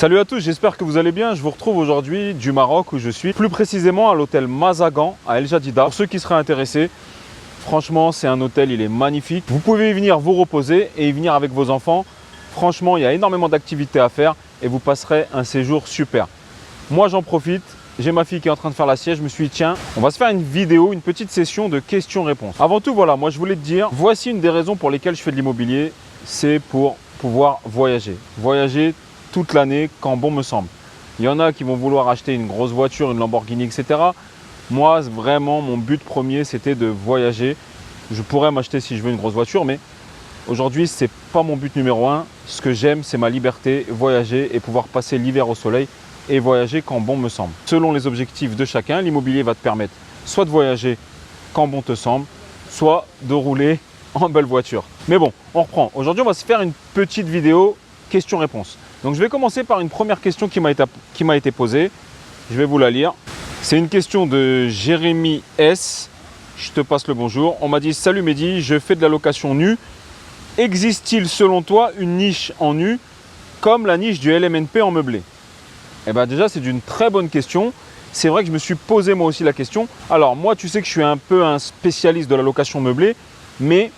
Salut à tous, j'espère que vous allez bien. Je vous retrouve aujourd'hui du Maroc où je suis, plus précisément à l'hôtel Mazagan à El Jadida. Pour ceux qui seraient intéressés, franchement c'est un hôtel, il est magnifique. Vous pouvez y venir vous reposer et y venir avec vos enfants. Franchement, il y a énormément d'activités à faire et vous passerez un séjour super. Moi j'en profite, j'ai ma fille qui est en train de faire la sieste, je me suis dit tiens, on va se faire une vidéo, une petite session de questions-réponses. Avant tout, voilà, moi je voulais te dire, voici une des raisons pour lesquelles je fais de l'immobilier, c'est pour pouvoir voyager. Voyager toute l'année quand bon me semble. Il y en a qui vont vouloir acheter une grosse voiture, une Lamborghini, etc. Moi, vraiment, mon but premier, c'était de voyager. Je pourrais m'acheter si je veux une grosse voiture, mais aujourd'hui, ce n'est pas mon but numéro un. Ce que j'aime, c'est ma liberté, voyager et pouvoir passer l'hiver au soleil et voyager quand bon me semble. Selon les objectifs de chacun, l'immobilier va te permettre soit de voyager quand bon te semble, soit de rouler en belle voiture. Mais bon, on reprend. Aujourd'hui, on va se faire une petite vidéo questions-réponses. Donc je vais commencer par une première question qui m'a été posée. Je vais vous la lire. C'est une question de Jérémy S. Je te passe le bonjour. On m'a dit « Salut Mehdi, je fais de la location nue. Existe-t-il selon toi une niche en nu comme la niche du LMNP en meublé ?» Eh bien déjà, c'est une très bonne question. C'est vrai que je me suis posé moi aussi la question. Alors moi, tu sais que je suis un peu un spécialiste de la location meublée, mais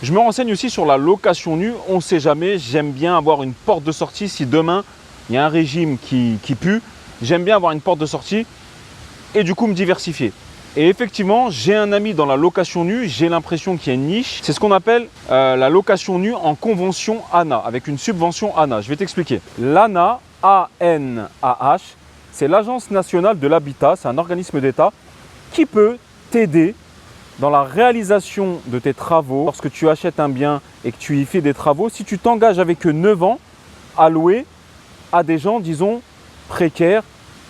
je me renseigne aussi sur la location nue, on ne sait jamais, j'aime bien avoir une porte de sortie. Si demain, il y a un régime qui pue, j'aime bien avoir une porte de sortie et du coup me diversifier. Et effectivement, j'ai un ami dans la location nue, j'ai l'impression qu'il y a une niche. C'est ce qu'on appelle la location nue en convention ANA, avec une subvention ANA. Je vais t'expliquer. L'ANA, A-N-A-H, c'est l'Agence nationale de l'habitat, c'est un organisme d'État qui peut t'aider dans la réalisation de tes travaux. Lorsque tu achètes un bien et que tu y fais des travaux, si tu t'engages avec eux 9 ans à louer à des gens, disons, précaires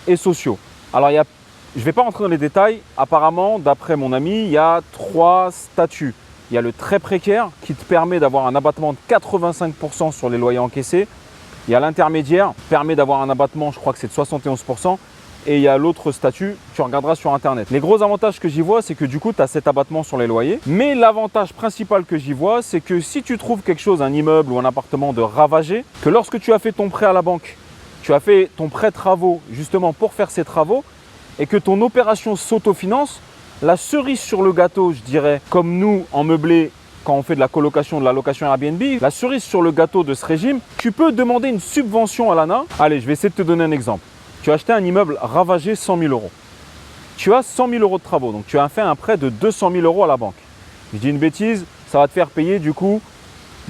et sociaux. Alors, je ne vais pas rentrer dans les détails. Apparemment, d'après mon ami, il y a 3 statuts. Il y a le très précaire qui te permet d'avoir un abattement de 85% sur les loyers encaissés. Il y a l'intermédiaire qui permet d'avoir un abattement, je crois que c'est de 71%. Et il y a l'autre statut, tu regarderas sur internet. Les gros avantages que j'y vois, c'est que du coup, tu as cet abattement sur les loyers. Mais l'avantage principal que j'y vois, c'est que si tu trouves quelque chose, un immeuble ou un appartement de ravagé, que lorsque tu as fait ton prêt à la banque, tu as fait ton prêt travaux justement pour faire ces travaux et que ton opération s'autofinance, la cerise sur le gâteau, je dirais, comme nous en meublé, quand on fait de la colocation, de la location Airbnb, la cerise sur le gâteau de ce régime, tu peux demander une subvention à l'ANA. Allez, je vais essayer de te donner un exemple. Tu as acheté un immeuble ravagé 100 000 euros. Tu as 100 000 euros de travaux, donc tu as fait un prêt de 200 000 euros à la banque. Je dis une bêtise, ça va te faire payer du coup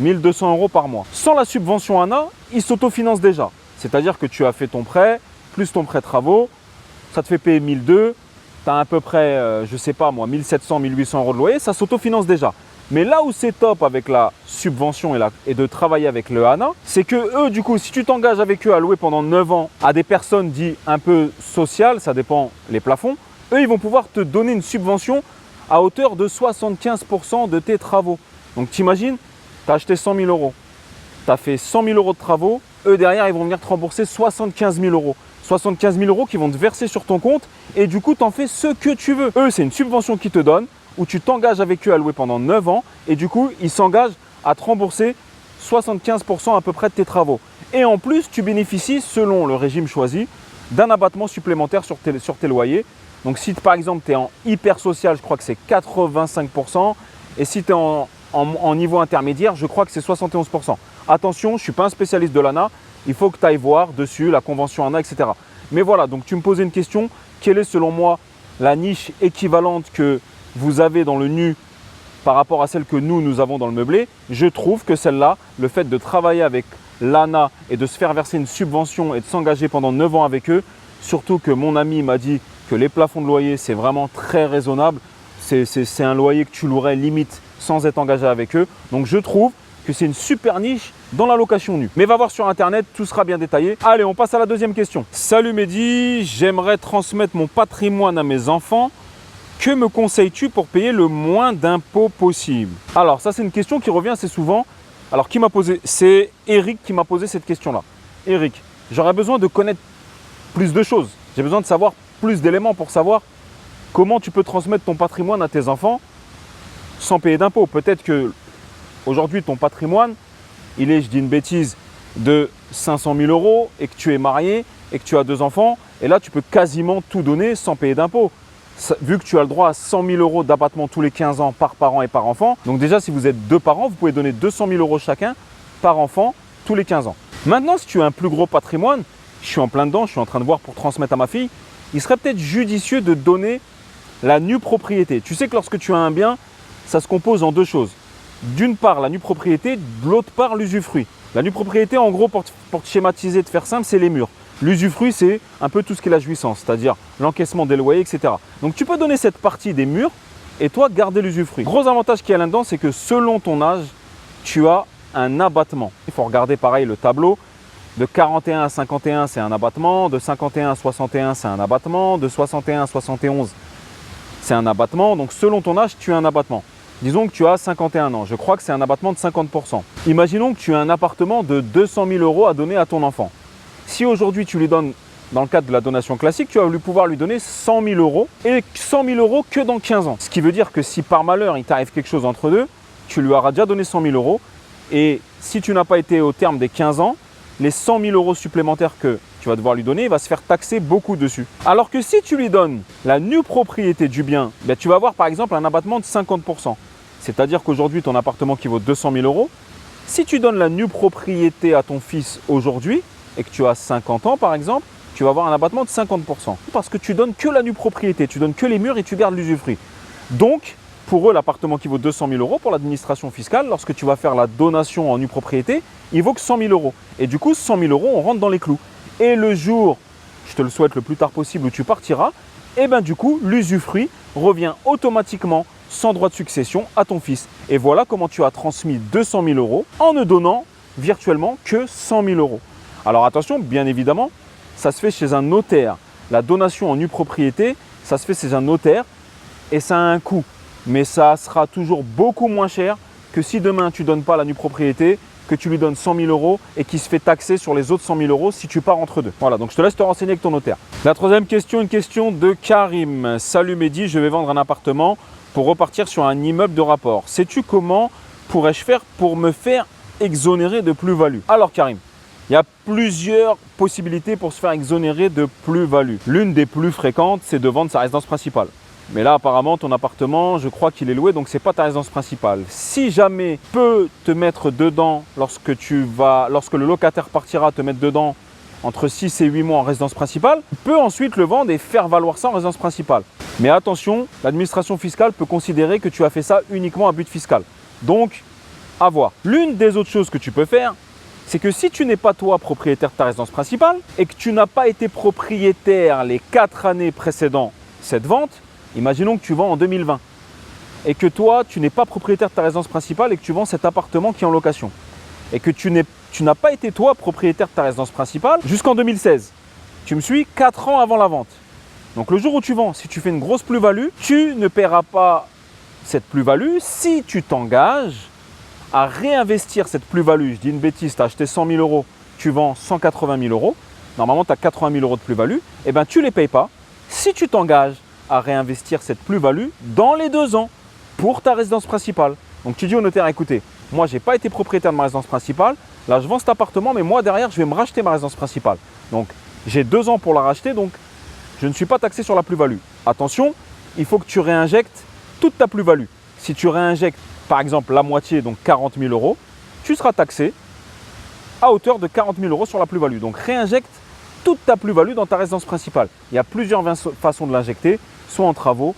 1 200 euros par mois. Sans la subvention ANA, il s'autofinance déjà. C'est-à-dire que tu as fait ton prêt, plus ton prêt travaux, ça te fait payer 1 200, tu as à peu près, je ne sais pas moi, 1 700, 1 800 euros de loyer, ça s'autofinance déjà. Mais là où c'est top avec la subvention et de travailler avec le ANA, c'est que eux, du coup, si tu t'engages avec eux à louer pendant 9 ans à des personnes dites un peu sociales, ça dépend les plafonds, eux, ils vont pouvoir te donner une subvention à hauteur de 75% de tes travaux. Donc, t'imagines, tu as acheté 100 000 euros, tu as fait 100 000 euros de travaux, eux, derrière, ils vont venir te rembourser 75 000 euros. 75 000 euros qui vont te verser sur ton compte et du coup, tu en fais ce que tu veux. Eux, c'est une subvention qu'ils te donnent, où tu t'engages avec eux à louer pendant 9 ans et du coup, ils s'engagent à te rembourser 75% à peu près de tes travaux. Et en plus, tu bénéficies, selon le régime choisi, d'un abattement supplémentaire sur tes loyers. Donc si par exemple, tu es en hyper social, je crois que c'est 85%. Et si tu es en niveau intermédiaire, je crois que c'est 71%. Attention, je ne suis pas un spécialiste de l'ANA. Il faut que tu ailles voir dessus la convention ANA, etc. Mais voilà, donc tu me posais une question. Quelle est selon moi la niche équivalente que vous avez dans le nu par rapport à celle que nous avons dans le meublé? Je trouve que celle-là, le fait de travailler avec l'ANA et de se faire verser une subvention et de s'engager pendant 9 ans avec eux, surtout que mon ami m'a dit que les plafonds de loyer, c'est vraiment très raisonnable. C'est un loyer que tu louerais limite sans être engagé avec eux. Donc je trouve que c'est une super niche dans la location nue. Mais va voir sur internet, tout sera bien détaillé. Allez, on passe à la deuxième question. Salut Mehdi, j'aimerais transmettre mon patrimoine à mes enfants. Que me conseilles-tu pour payer le moins d'impôts possible? Alors ça, c'est une question qui revient assez souvent. Alors qui m'a posé? C'est Eric qui m'a posé cette question-là. Eric, j'aurais besoin de connaître plus de choses. J'ai besoin de savoir plus d'éléments pour savoir comment tu peux transmettre ton patrimoine à tes enfants sans payer d'impôts. Peut-être que aujourd'hui ton patrimoine, il est, je dis une bêtise, de 500 000 € et que tu es marié et que tu as 2 enfants, et là tu peux quasiment tout donner sans payer d'impôts. Vu que tu as le droit à 100 000 € d'abattement tous les 15 ans par parent et par enfant, donc déjà si vous êtes 2 parents, vous pouvez donner 200 000 € chacun par enfant tous les 15 ans. Maintenant, si tu as un plus gros patrimoine, je suis en plein dedans, je suis en train de voir pour transmettre à ma fille, il serait peut-être judicieux de donner la nue propriété. Tu sais que lorsque tu as un bien, ça se compose en 2 choses. D'une part, la nue propriété, de l'autre part, l'usufruit. La nue propriété, en gros, pour te schématiser, de faire simple, c'est les murs. L'usufruit, c'est un peu tout ce qui est la jouissance, c'est-à-dire l'encaissement des loyers, etc. Donc, tu peux donner cette partie des murs et toi, garder l'usufruit. Gros avantage qu'il y a là-dedans, c'est que selon ton âge, tu as un abattement. Il faut regarder pareil le tableau. De 41 à 51, c'est un abattement. De 51 à 61, c'est un abattement. De 61 à 71, c'est un abattement. Donc, selon ton âge, tu as un abattement. Disons que tu as 51 ans. Je crois que c'est un abattement de 50%. Imaginons que tu as un appartement de 200 000 € à donner à ton enfant. Si aujourd'hui, tu lui donnes, dans le cadre de la donation classique, tu vas pouvoir lui donner 100 000 € et 100 000 € que dans 15 ans. Ce qui veut dire que si par malheur, il t'arrive quelque chose entre deux, tu lui auras déjà donné 100 000 € et si tu n'as pas été au terme des 15 ans, les 100 000 € supplémentaires que tu vas devoir lui donner, il va se faire taxer beaucoup dessus. Alors que si tu lui donnes la nue propriété du bien, tu vas avoir par exemple un abattement de 50%. C'est-à-dire qu'aujourd'hui, ton appartement qui vaut 200 000 €, si tu donnes la nue propriété à ton fils aujourd'hui et que tu as 50 ans par exemple, tu vas avoir un abattement de 50%. Parce que tu donnes que la nue propriété, tu donnes que les murs et tu gardes l'usufruit. Donc, pour eux, l'appartement qui vaut 200 000 € pour l'administration fiscale, lorsque tu vas faire la donation en nue propriété, il vaut que 100 000 €. Et du coup, 100 000 €, on rentre dans les clous. Et le jour, je te le souhaite le plus tard possible, où tu partiras, et bien du coup, l'usufruit revient automatiquement sans droit de succession à ton fils. Et voilà comment tu as transmis 200 000 € en ne donnant virtuellement que 100 000 €. Alors attention, bien évidemment, ça se fait chez un notaire. La donation en nue propriété, ça se fait chez un notaire et ça a un coût. Mais ça sera toujours beaucoup moins cher que si demain tu ne donnes pas la nue propriété, que tu lui donnes 100 000 € et qui se fait taxer sur les autres 100 000 € si tu pars entre deux. Voilà, donc je te laisse te renseigner avec ton notaire. La troisième question, une question de Karim. Salut Mehdi, je vais vendre un appartement pour repartir sur un immeuble de rapport. Sais-tu comment pourrais-je faire pour me faire exonérer de plus-value? Alors Karim, il y a plusieurs possibilités pour se faire exonérer de plus-value. L'une des plus fréquentes, c'est de vendre sa résidence principale. Mais là, apparemment, ton appartement, je crois qu'il est loué, donc ce n'est pas ta résidence principale. Si jamais tu peux te mettre dedans lorsque le locataire partira te mettre dedans entre 6 et 8 mois en résidence principale, tu peux ensuite le vendre et faire valoir ça en résidence principale. Mais attention, l'administration fiscale peut considérer que tu as fait ça uniquement à but fiscal. Donc, à voir. L'une des autres choses que tu peux faire, c'est que si tu n'es pas toi propriétaire de ta résidence principale et que tu n'as pas été propriétaire les 4 années précédant cette vente, imaginons que tu vends en 2020 et que toi, tu n'es pas propriétaire de ta résidence principale et que tu vends cet appartement qui est en location et que tu n'as pas été toi propriétaire de ta résidence principale jusqu'en 2016. Tu me suis 4 ans avant la vente. Donc le jour où tu vends, si tu fais une grosse plus-value, tu ne paieras pas cette plus-value si tu t'engages à réinvestir cette plus-value. Je dis une bêtise, tu as acheté 100 000 €, tu vends 180 000 €, normalement tu as 80 000 € de plus-value, et bien tu ne les payes pas si tu t'engages à réinvestir cette plus-value dans les 2 ans pour ta résidence principale. Donc tu dis au notaire, écoutez, moi je n'ai pas été propriétaire de ma résidence principale, là je vends cet appartement, mais moi derrière je vais me racheter ma résidence principale. Donc j'ai 2 ans pour la racheter, donc je ne suis pas taxé sur la plus-value. Attention, il faut que tu réinjectes toute ta plus-value. Si tu réinjectes par exemple la moitié, donc 40 000 €, tu seras taxé à hauteur de 40 000 € sur la plus-value. Donc réinjecte toute ta plus-value dans ta résidence principale. Il y a plusieurs façons de l'injecter, soit en travaux,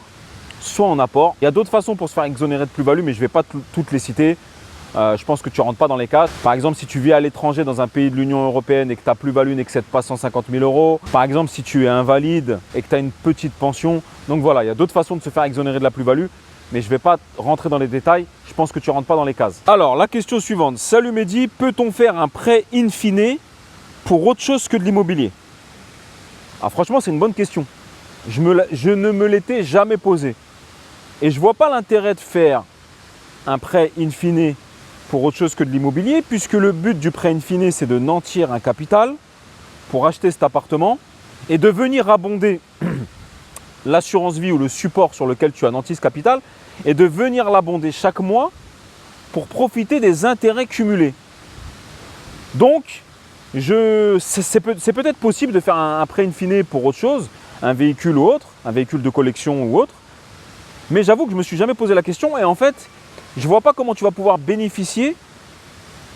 soit en apport. Il y a d'autres façons pour se faire exonérer de plus-value, mais je ne vais pas toutes les citer. Je pense que tu ne rentres pas dans les cases. Par exemple, si tu vis à l'étranger dans un pays de l'Union européenne et que ta plus-value n'excède pas 150 000 €. Par exemple, si tu es invalide et que tu as une petite pension. Donc voilà, il y a d'autres façons de se faire exonérer de la plus-value. Mais je ne vais pas rentrer dans les détails. Je pense que tu ne rentres pas dans les cases. Alors, la question suivante. Salut Mehdi, peut-on faire un prêt in fine pour autre chose que de l'immobilier? Ah, franchement, c'est une bonne question. Je ne me l'étais jamais posé. Et je ne vois pas l'intérêt de faire un prêt in fine pour autre chose que de l'immobilier, puisque le but du prêt in fine, c'est de nantir un capital pour acheter cet appartement et de venir abonder l'assurance vie ou le support sur lequel tu as nanti ce capital et de venir l'abonder chaque mois pour profiter des intérêts cumulés. Donc, C'est peut-être possible de faire un prêt in fine pour autre chose, un véhicule ou autre, un véhicule de collection ou autre. Mais j'avoue que je ne me suis jamais posé la question et en fait, je ne vois pas comment tu vas pouvoir bénéficier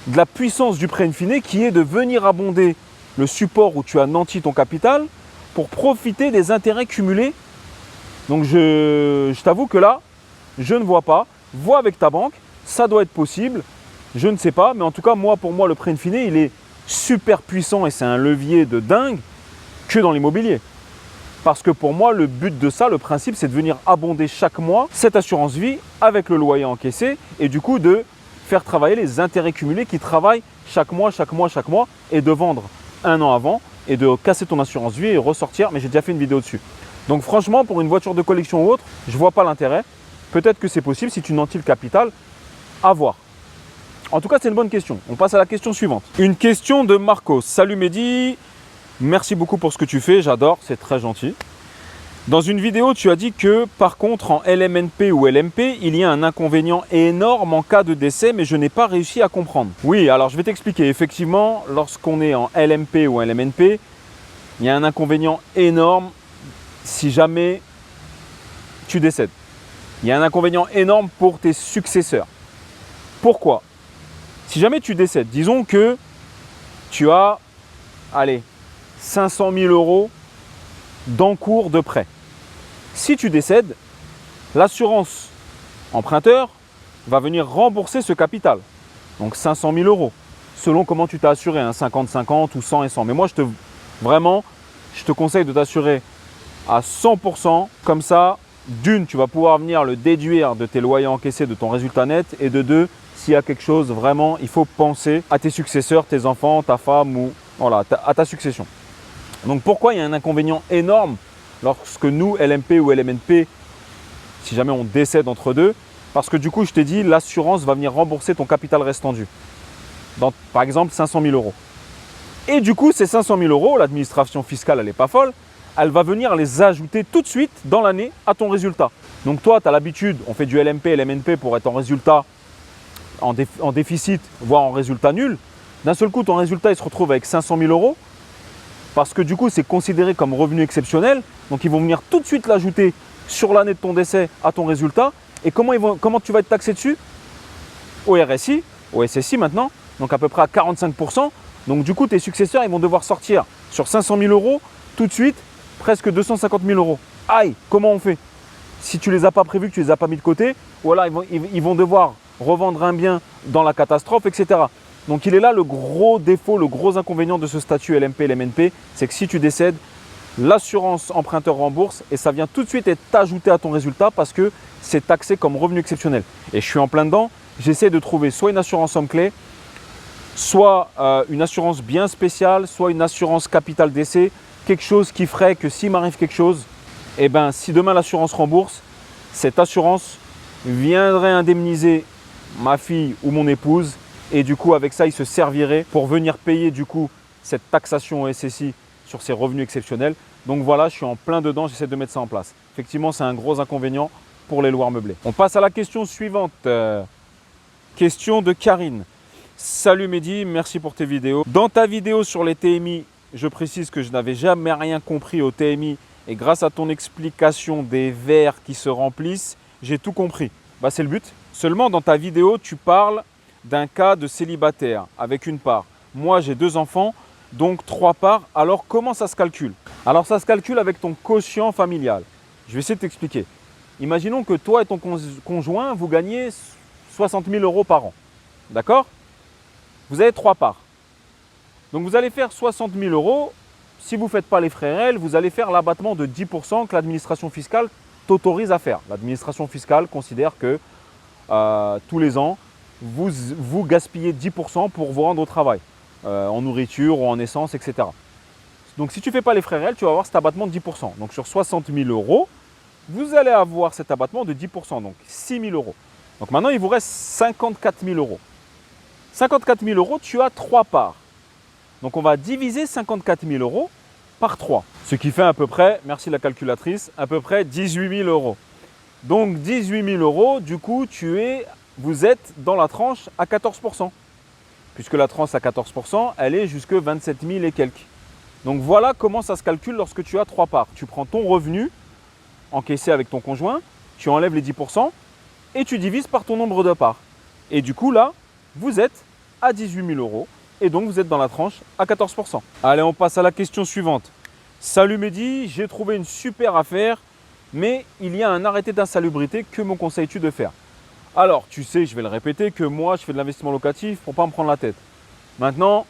de la puissance du prêt in fine qui est de venir abonder le support où tu as nanti ton capital pour profiter des intérêts cumulés. Donc je t'avoue que là, je ne vois pas. Vois avec ta banque, ça doit être possible. Je ne sais pas, mais en tout cas, pour moi, le prêt in fine, il est super puissant et c'est un levier de dingue que dans l'immobilier. Parce que pour moi, le but de ça, le principe, c'est de venir abonder chaque mois cette assurance vie avec le loyer encaissé et du coup de faire travailler les intérêts cumulés qui travaillent chaque mois et de vendre un an avant et de casser ton assurance vie et ressortir. Mais j'ai déjà fait une vidéo dessus. Donc franchement, pour une voiture de collection ou autre, je ne vois pas l'intérêt. Peut-être que c'est possible si tu nantis le capital, à voir. En tout cas, c'est une bonne question. On passe à la question suivante. Une question de Marcos. Salut Mehdi, merci beaucoup pour ce que tu fais, j'adore, c'est très gentil. Dans une vidéo, tu as dit que par contre, en LMNP ou LMP, il y a un inconvénient énorme en cas de décès, mais je n'ai pas réussi à comprendre. Oui, alors je vais t'expliquer. Effectivement, lorsqu'on est en LMP ou LMNP, il y a un inconvénient énorme si jamais tu décèdes. Il y a un inconvénient énorme pour tes successeurs. Pourquoi? Si jamais tu décèdes, disons que tu as, allez, 500 000 € d'encours de prêt. Si tu décèdes, l'assurance emprunteur va venir rembourser ce capital. Donc 500 000 €, selon comment tu t'es assuré, 50-50 ou 100 et 100. Mais moi, je te conseille de t'assurer à 100%. Comme ça, d'une, tu vas pouvoir venir le déduire de tes loyers encaissés, de ton résultat net. Et de deux, s'il y a quelque chose, vraiment, il faut penser à tes successeurs, tes enfants, ta femme ou voilà, à ta succession. Donc pourquoi il y a un inconvénient énorme lorsque nous, LMP ou LMNP, si jamais on décède entre deux? Parce que du coup, je t'ai dit, l'assurance va venir rembourser ton capital restant dû. Par exemple, 500 000 €. Et du coup, ces 500 000 €, l'administration fiscale, elle n'est pas folle, elle va venir les ajouter tout de suite dans l'année à ton résultat. Donc toi, tu as l'habitude, on fait du LMP, LMNP pour être en résultat, en déficit, voire en résultat nul. D'un seul coup, ton résultat, il se retrouve avec 500 000 € parce que du coup, c'est considéré comme revenu exceptionnel. Donc, ils vont venir tout de suite l'ajouter sur l'année de ton décès à ton résultat. Et comment tu vas être taxé dessus? Au RSI, au SSI maintenant, donc à peu près à 45%. Donc du coup, tes successeurs, ils vont devoir sortir sur 500 000 € tout de suite, presque 250 000 €. Aïe, comment on fait? Si tu ne les as pas prévus, que tu ne les as pas mis de côté, ou alors ils vont devoir revendre un bien dans la catastrophe, etc. Donc il est là le gros défaut, le gros inconvénient de ce statut LMP, LMNP, c'est que si tu décèdes, l'assurance emprunteur rembourse et ça vient tout de suite être ajouté à ton résultat parce que c'est taxé comme revenu exceptionnel. Et je suis en plein dedans, j'essaie de trouver soit une assurance homme clé, soit une assurance bien spéciale, soit une assurance capital décès, quelque chose qui ferait que s'il m'arrive quelque chose, eh ben, si demain l'assurance rembourse, cette assurance viendrait indemniser ma fille ou mon épouse et du coup avec ça il se servirait pour venir payer du coup cette taxation au SSI sur ses revenus exceptionnels. Donc voilà, je suis en plein dedans, j'essaie de mettre ça en place. Effectivement, c'est un gros inconvénient pour les loyers meublés. On passe à la question suivante. Question de Karine. Salut Mehdi, merci pour tes vidéos. Dans ta vidéo sur les TMI, je précise que je n'avais jamais rien compris au TMI et grâce à ton explication des verres qui se remplissent, j'ai tout compris. Bah, c'est le but. Seulement dans ta vidéo, tu parles d'un cas de célibataire avec une part. Moi, j'ai 2 enfants, donc 3 parts. Alors, comment ça se calcule? Alors, ça se calcule avec ton quotient familial. Je vais essayer de t'expliquer. Imaginons que toi et ton conjoint, vous gagnez 60 000 € par an. D'accord? Vous avez 3 parts. Donc, vous allez faire 60 000 €. Si vous ne faites pas les frais réels, vous allez faire l'abattement de 10% que l'administration fiscale t'autorise à faire. L'administration fiscale considère que tous les ans, vous gaspillez 10% pour vous rendre au travail, en nourriture ou en essence, etc. Donc, si tu ne fais pas les frais réels, tu vas avoir cet abattement de 10%. Donc, sur 60 000 €, vous allez avoir cet abattement de 10%, donc 6 000 €. Donc, maintenant, il vous reste 54 000 €. 54 000 €, tu as 3 parts. Donc, on va diviser 54 000 € par 3. Ce qui fait à peu près, merci la calculatrice, à peu près 18 000 €. Donc, 18 000 €, du coup, vous êtes dans la tranche à 14%. puisque la tranche à 14%, elle est jusque 27 000 et quelques. Donc voilà comment ça se calcule lorsque tu as 3 parts. Tu prends ton revenu encaissé avec ton conjoint, tu enlèves les 10% et tu divises par ton nombre de parts. Et du coup là, vous êtes à 18 000 € et donc vous êtes dans la tranche à 14%. Allez, on passe à la question suivante. Salut Mehdi, j'ai trouvé une super affaire, mais il y a un arrêté d'insalubrité, que me conseilles-tu de faire? Alors, tu sais, je vais le répéter, que moi, je fais de l'investissement locatif pour ne pas me prendre la tête. Maintenant,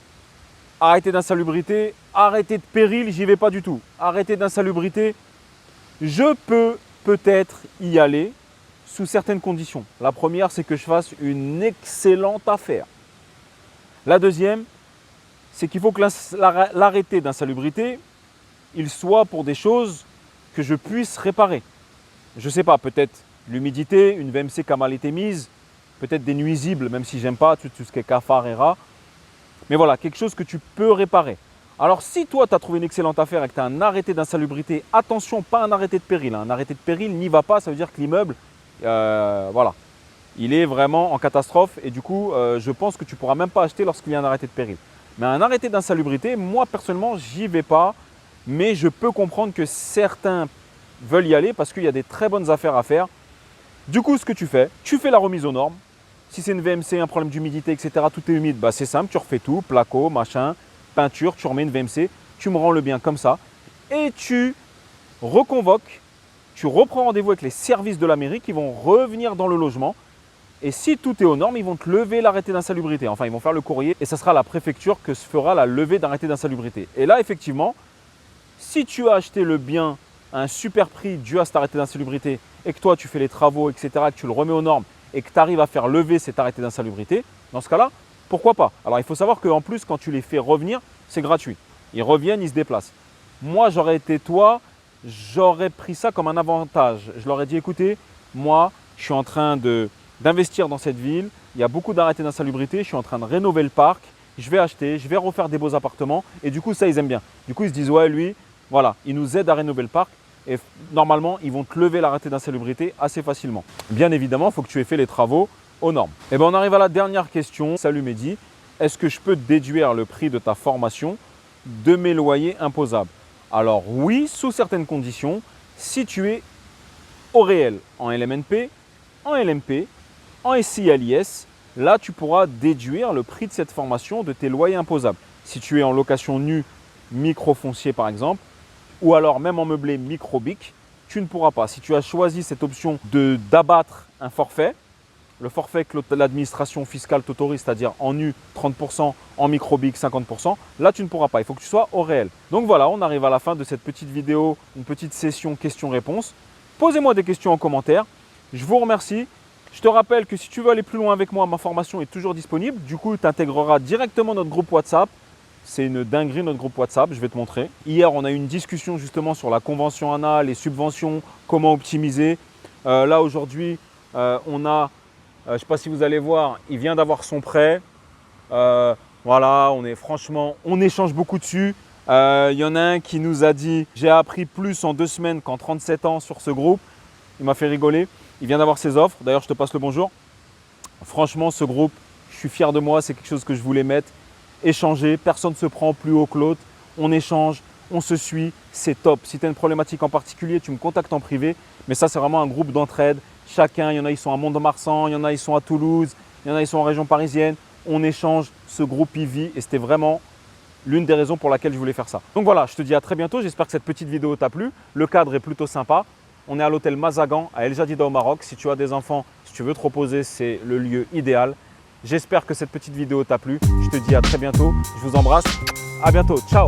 arrêté d'insalubrité, arrêté de péril, j'y vais pas du tout. Arrêté d'insalubrité, je peux peut-être y aller sous certaines conditions. La première, c'est que je fasse une excellente affaire. La deuxième, c'est qu'il faut que l'arrêté d'insalubrité, il soit pour des choses que je puisse réparer. Je ne sais pas, peut-être l'humidité, une VMC qui a mal été mise, peut-être des nuisibles, même si j'aime pas tout ce qui est cafard et rats. Mais voilà, quelque chose que tu peux réparer. Alors si toi, tu as trouvé une excellente affaire et que tu as un arrêté d'insalubrité, attention, pas un arrêté de péril. Un arrêté de péril n'y va pas, ça veut dire que l'immeuble, voilà, il est vraiment en catastrophe et du coup, je pense que tu ne pourras même pas acheter lorsqu'il y a un arrêté de péril. Mais un arrêté d'insalubrité, moi personnellement, j'y vais pas. Mais je peux comprendre que certains veulent y aller parce qu'il y a des très bonnes affaires à faire. Du coup, ce que tu fais la remise aux normes. Si c'est une VMC, un problème d'humidité, etc., tout est humide, bah, c'est simple, tu refais tout, placo, machin, peinture, tu remets une VMC, tu me rends le bien comme ça. Et tu reconvoques, tu reprends rendez-vous avec les services de la mairie qui vont revenir dans le logement. Et si tout est aux normes, ils vont te lever l'arrêté d'insalubrité. Enfin, ils vont faire le courrier et ce sera la préfecture que se fera la levée d'arrêté d'insalubrité. Et là, effectivement, si tu as acheté le bien à un super prix dû à cet arrêté d'insalubrité et que toi tu fais les travaux, etc., que tu le remets aux normes et que tu arrives à faire lever cet arrêté d'insalubrité, dans ce cas-là, pourquoi pas? Alors il faut savoir qu'en plus, quand tu les fais revenir, c'est gratuit. Ils reviennent, ils se déplacent. Moi, j'aurais été toi, j'aurais pris ça comme un avantage. Je leur ai dit, écoutez, moi, je suis en train d'investir dans cette ville, il y a beaucoup d'arrêtés d'insalubrité, je suis en train de rénover le parc, je vais acheter, je vais refaire des beaux appartements et du coup, ça, ils aiment bien. Du coup, ils se disent, ouais, lui, voilà, ils nous aident à rénover le parc et normalement, ils vont te lever l'arrêté d'insalubrité assez facilement. Bien évidemment, il faut que tu aies fait les travaux aux normes. Et bien, on arrive à la dernière question. Salut Mehdi, est-ce que je peux déduire le prix de ta formation de mes loyers imposables? Alors oui, sous certaines conditions, si tu es au réel, en LMNP, en LMP, en SCI-LIS, là, tu pourras déduire le prix de cette formation de tes loyers imposables. Si tu es en location nue, micro-foncier par exemple, ou alors même en meublé micro-BIC, tu ne pourras pas. Si tu as choisi cette option d'abattre un forfait, le forfait que l'administration fiscale t'autorise, c'est-à-dire en nu 30%, en micro-BIC 50%, là tu ne pourras pas, il faut que tu sois au réel. Donc voilà, on arrive à la fin de cette petite vidéo, une petite session questions-réponses. Posez-moi des questions en commentaire, je vous remercie. Je te rappelle que si tu veux aller plus loin avec moi, ma formation est toujours disponible. Du coup, tu intégreras directement notre groupe WhatsApp. C'est une dinguerie notre groupe WhatsApp, je vais te montrer. Hier, on a eu une discussion justement sur la convention ANA, les subventions, comment optimiser. Là, aujourd'hui, on a, je ne sais pas si vous allez voir, il vient d'avoir son prêt. Voilà, franchement, on échange beaucoup dessus. Il y en a un qui nous a dit « J'ai appris plus en 2 semaines qu'en 37 ans sur ce groupe ». Il m'a fait rigoler. Il vient d'avoir ses offres. D'ailleurs, je te passe le bonjour. Franchement, ce groupe, je suis fier de moi. C'est quelque chose que je voulais mettre. Échanger, personne ne se prend plus haut que l'autre, on échange, on se suit, c'est top. Si tu as une problématique en particulier, tu me contactes en privé, mais ça c'est vraiment un groupe d'entraide. Chacun, il y en a ils sont à Mont-de-Marsan, il y en a ils sont à Toulouse, il y en a ils sont en région parisienne, on échange, ce groupe y vit et c'était vraiment l'une des raisons pour laquelle je voulais faire ça. Donc voilà, je te dis à très bientôt, j'espère que cette petite vidéo t'a plu, le cadre est plutôt sympa. On est à l'hôtel Mazagan à El Jadida au Maroc, si tu as des enfants, si tu veux te reposer, c'est le lieu idéal. J'espère que cette petite vidéo t'a plu. Je te dis à très bientôt. Je vous embrasse. À bientôt. Ciao.